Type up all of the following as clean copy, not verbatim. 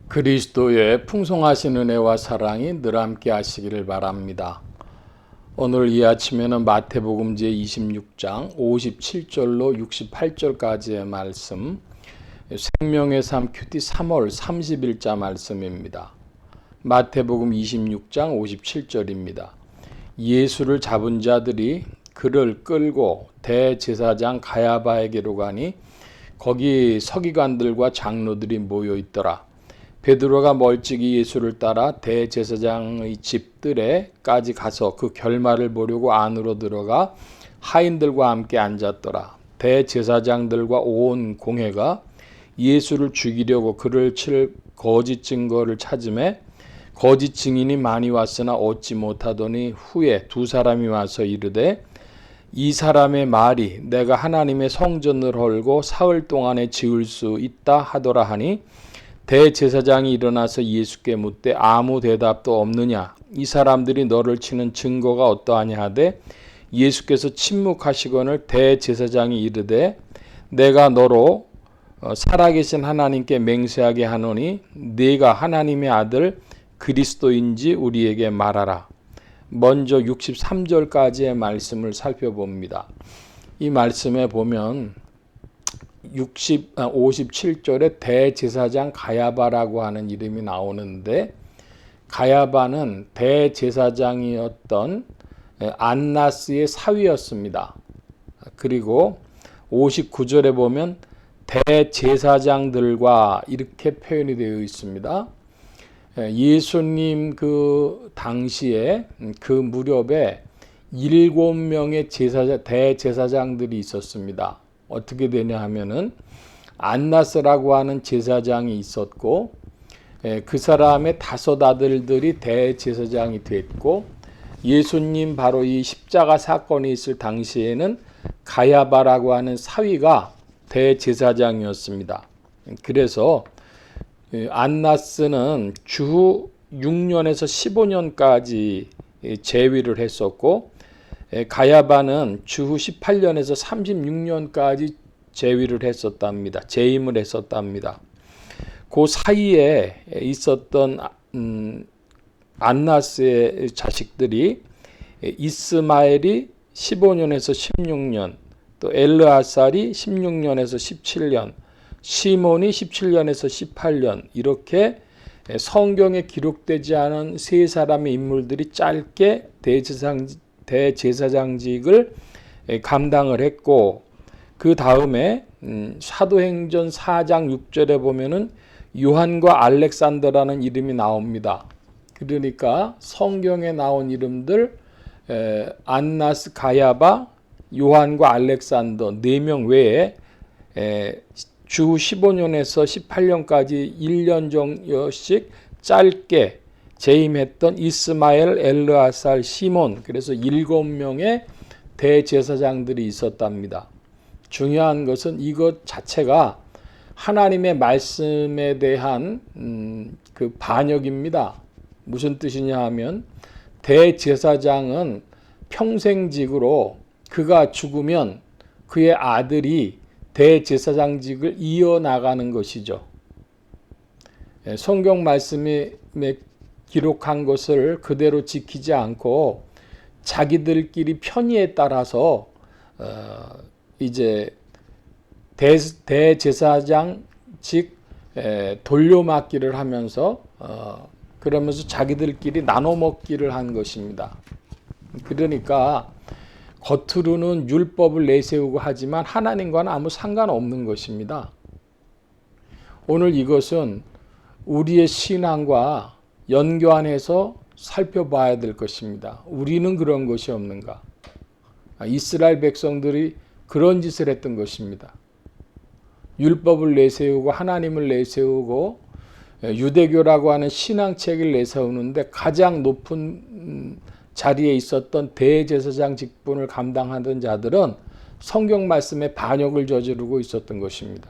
그리스도의 풍성하신 은혜와 사랑이 늘 함께 하시기를 바랍니다. 오늘 이 아침에는 마태복음 제26장 57절로 68절까지의 말씀, 생명의 삶 큐티 3월 30일자 말씀입니다. 마태복음 26장 57절입니다. 예수를 잡은 자들이 그를 끌고 대제사장 가야바에게로 가니 거기 서기관들과 장로들이 모여 있더라. 베드로가 멀찍이 예수를 따라 대제사장의 집들에까지 가서 그 결말을 보려고 안으로 들어가 하인들과 함께 앉았더라. 대제사장들과 온 공회가 예수를 죽이려고 그를 칠 거짓 증거를 찾음에 거짓 증인이 많이 왔으나 얻지 못하더니 후에 두 사람이 와서 이르되 이 사람의 말이 내가 하나님의 성전을 헐고 사흘 동안에 지을 수 있다 하더라 하니 대제사장이 일어나서 예수께 묻되 아무 대답도 없느냐? 이 사람들이 너를 치는 증거가 어떠하냐 하되 예수께서 침묵하시거늘 대제사장이 이르되 내가 너로 살아계신 하나님께 맹세하게 하노니 네가 하나님의 아들 그리스도인지 우리에게 말하라. 먼저 63절까지의 말씀을 살펴봅니다. 이 말씀에 보면 57절에 대제사장 가야바라고 하는 이름이 나오는데 가야바는 대제사장이었던 안나스의 사위였습니다. 그리고 59절에 보면 대제사장들과 이렇게 표현이 되어 있습니다. 예수님 그 당시에 그 무렵에 7명의 대제사장들이 있었습니다. 어떻게 되냐 하면은 안나스라고 하는 제사장이 있었고 그 사람의 5 아들들이 대제사장이 됐고 예수님 바로 이 십자가 사건이 있을 당시에는 가야바라고 하는 사위가 대제사장이었습니다. 그래서 안나스는 주후 6년에서 15년까지 재위를 했었고 가야바는 주후 18년에서 36년까지 재위를 했었답니다. 재임을 했었답니다. 그 사이에 있었던 안나스의 자식들이 이스마엘이 15년에서 16년, 또 엘르아살이 16년에서 17년, 시몬이 17년에서 18년 이렇게 성경에 기록되지 않은 세 사람의 인물들이 짧게 대제사장직을 감당을 했고 그 다음에 사도행전 4장 6절에 보면은 요한과 알렉산더라는 이름이 나옵니다. 그러니까 성경에 나온 이름들 안나스, 가야바, 요한과 알렉산더 4명 외에 주 15년에서 18년까지 1년 정도씩 짧게 재임했던 이스마엘, 엘르아살, 시몬 그래서 7명의 대제사장들이 있었답니다. 중요한 것은 이것 자체가 하나님의 말씀에 대한 그 반역입니다. 무슨 뜻이냐 하면 대제사장은 평생직으로 그가 죽으면 그의 아들이 대제사장직을 이어나가는 것이죠. 성경 말씀에 기록한 것을 그대로 지키지 않고 자기들끼리 편의에 따라서 이제 대제사장직 돌려막기를 하면서 그러면서 자기들끼리 나눠 먹기를 한 것입니다. 그러니까 겉으로는 율법을 내세우고 하지만 하나님과는 아무 상관없는 것입니다. 오늘 이것은 우리의 신앙과 연관해서 살펴봐야 될 것입니다. 우리는 그런 것이 없는가? 이스라엘 백성들이 그런 짓을 했던 것입니다. 율법을 내세우고 하나님을 내세우고 유대교라고 하는 신앙책을 내세우는데 가장 높은 자리에 있었던 대제사장 직분을 감당하던 자들은 성경 말씀에 반역을 저지르고 있었던 것입니다.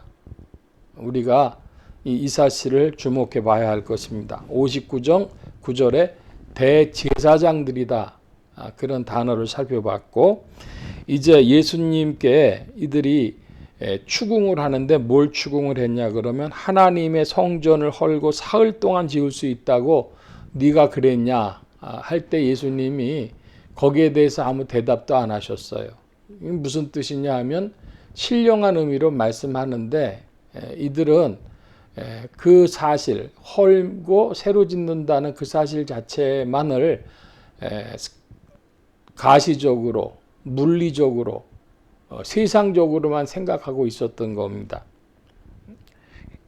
우리가 이 사실을 주목해 봐야 할 것입니다. 59장 9절에 대제사장들이다 그런 단어를 살펴봤고 이제 예수님께 이들이 추궁을 하는데 뭘 추궁을 했냐 그러면 하나님의 성전을 헐고 사흘 동안 지을 수 있다고 네가 그랬냐 할 때 예수님이 거기에 대해서 아무 대답도 안 하셨어요. 무슨 뜻이냐 하면 신령한 의미로 말씀하는데 이들은 그 사실 헐고 새로 짓는다는 그 사실 자체만을 가시적으로 물리적으로 세상적으로만 생각하고 있었던 겁니다.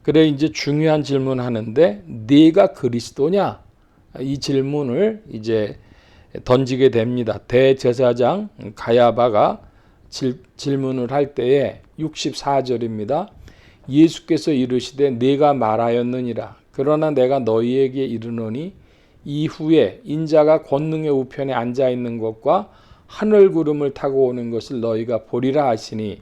그래 이제 중요한 질문하는데 네가 그리스도냐? 이 질문을 이제 던지게 됩니다. 대제사장 가야바가 질문을 할 때에 64절입니다. 예수께서 이르시되 내가 말하였느니라. 그러나 내가 너희에게 이르노니 이후에 인자가 권능의 우편에 앉아 있는 것과 하늘 구름을 타고 오는 것을 너희가 보리라 하시니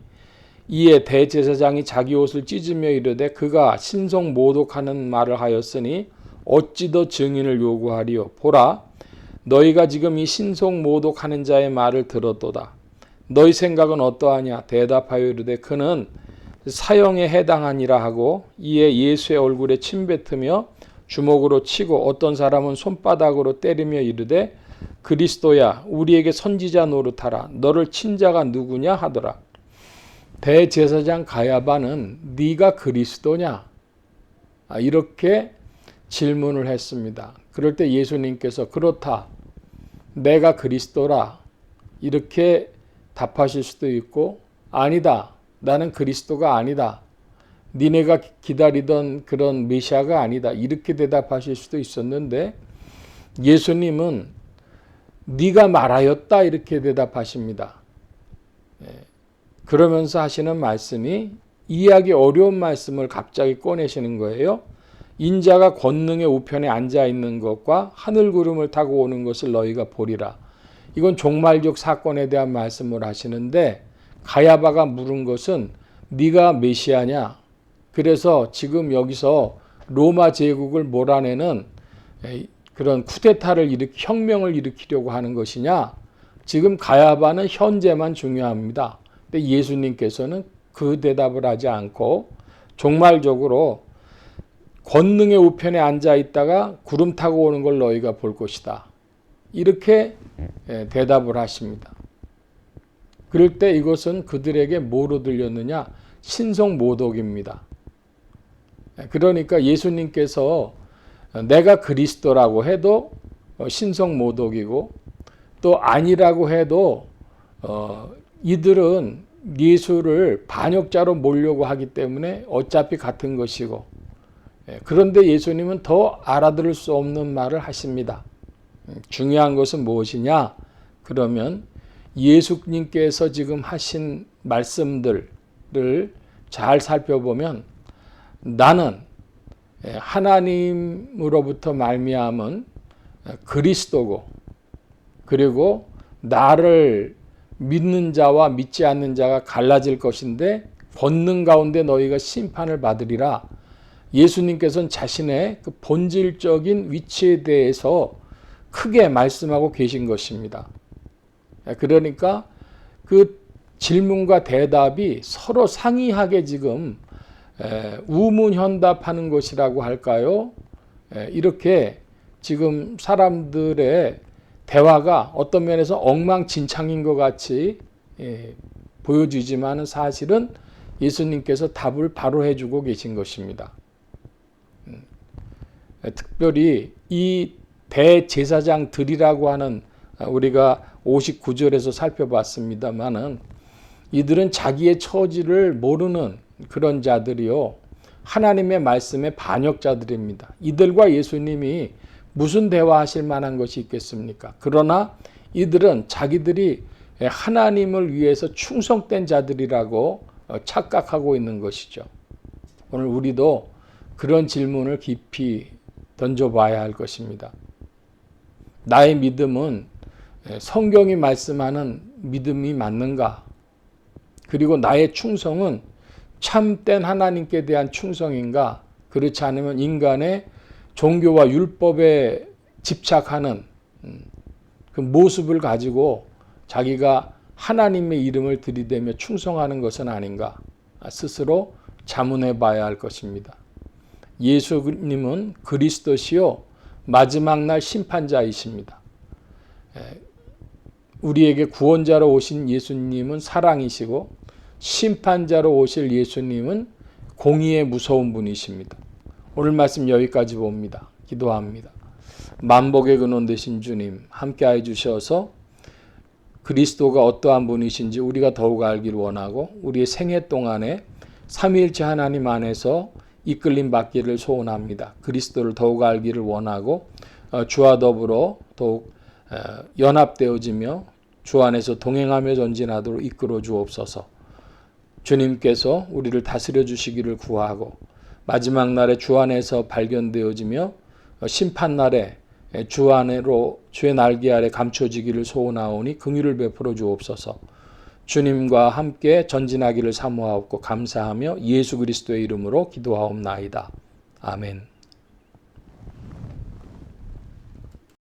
이에 대제사장이 자기 옷을 찢으며 이르되 그가 신성 모독하는 말을 하였으니 어찌 더 증인을 요구하리요. 보라 너희가 지금 이 신성 모독하는 자의 말을 들었도다. 너희 생각은 어떠하냐. 대답하여 이르되 그는 사형에 해당하니라 하고 이에 예수의 얼굴에 침 뱉으며 주먹으로 치고 어떤 사람은 손바닥으로 때리며 이르되 그리스도야 우리에게 선지자 노릇하라. 너를 친 자가 누구냐 하더라. 대제사장 가야바는 네가 그리스도냐 이렇게 질문을 했습니다. 그럴 때 예수님께서 그렇다 내가 그리스도라 이렇게 답하실 수도 있고 아니다 나는 그리스도가 아니다 니네가 기다리던 그런 메시아가 아니다 이렇게 대답하실 수도 있었는데 예수님은 네가 말하였다 이렇게 대답하십니다. 그러면서 하시는 말씀이 이해하기 어려운 말씀을 갑자기 꺼내시는 거예요. 인자가 권능의 우편에 앉아 있는 것과 하늘 구름을 타고 오는 것을 너희가 보리라. 이건 종말적 사건에 대한 말씀을 하시는데 가야바가 물은 것은 네가 메시아냐? 그래서 지금 여기서 로마 제국을 몰아내는 그런 쿠데타를 혁명을 일으키려고 하는 것이냐? 지금 가야바는 현재만 중요합니다. 근데 예수님께서는 그 대답을 하지 않고 종말적으로 권능의 우편에 앉아 있다가 구름 타고 오는 걸 너희가 볼 것이다. 이렇게 대답을 하십니다. 그럴 때 이것은 그들에게 뭐로 들렸느냐? 신성 모독입니다. 그러니까 예수님께서 내가 그리스도라고 해도 신성 모독이고 또 아니라고 해도 이들은 예수를 반역자로 몰려고 하기 때문에 어차피 같은 것이고 그런데 예수님은 더 알아들을 수 없는 말을 하십니다. 중요한 것은 무엇이냐? 그러면 예수님께서 지금 하신 말씀들을 잘 살펴보면 나는 하나님으로부터 말미암은 그리스도고 그리고 나를 믿는 자와 믿지 않는 자가 갈라질 것인데 권능 가운데 너희가 심판을 받으리라. 예수님께서는 자신의 그 본질적인 위치에 대해서 크게 말씀하고 계신 것입니다. 그러니까 그 질문과 대답이 서로 상이하게 지금 우문현답하는 것이라고 할까요? 이렇게 지금 사람들의 대화가 어떤 면에서 엉망진창인 것 같이 보여지지만 사실은 예수님께서 답을 바로 해주고 계신 것입니다. 특별히 이 대제사장들이라고 하는 우리가 59절에서 살펴봤습니다마는 이들은 자기의 처지를 모르는 그런 자들이요. 하나님의 말씀의 반역자들입니다. 이들과 예수님이 무슨 대화하실 만한 것이 있겠습니까? 그러나 이들은 자기들이 하나님을 위해서 충성된 자들이라고 착각하고 있는 것이죠. 오늘 우리도 그런 질문을 깊이 던져봐야 할 것입니다. 나의 믿음은 성경이 말씀하는 믿음이 맞는가? 그리고 나의 충성은 참된 하나님께 대한 충성인가? 그렇지 않으면 인간의 종교와 율법에 집착하는 그 모습을 가지고 자기가 하나님의 이름을 들이대며 충성하는 것은 아닌가? 스스로 자문해 봐야 할 것입니다. 예수님은 그리스도시요 마지막 날 심판자이십니다. 우리에게 구원자로 오신 예수님은 사랑이시고 심판자로 오실 예수님은 공의의 무서운 분이십니다. 오늘 말씀 여기까지 봅니다. 기도합니다. 만복의 근원 되신 주님 함께해 주셔서 그리스도가 어떠한 분이신지 우리가 더욱 알기를 원하고 우리의 생애 동안에 삼위일체 하나님 안에서 이끌림 받기를 소원합니다. 그리스도를 더욱 알기를 원하고 주와 더불어 더욱 연합되어지며 주 안에서 동행하며 전진하도록 이끌어 주옵소서. 주님께서 우리를 다스려 주시기를 구하고 마지막 날에 주 안에서 발견되어지며 심판 날에 주 안으로 주의 날개 아래 감춰지기를 소원하오니 긍휼을 베풀어 주옵소서. 주님과 함께 전진하기를 사모하옵고 감사하며 예수 그리스도의 이름으로 기도하옵나이다. 아멘.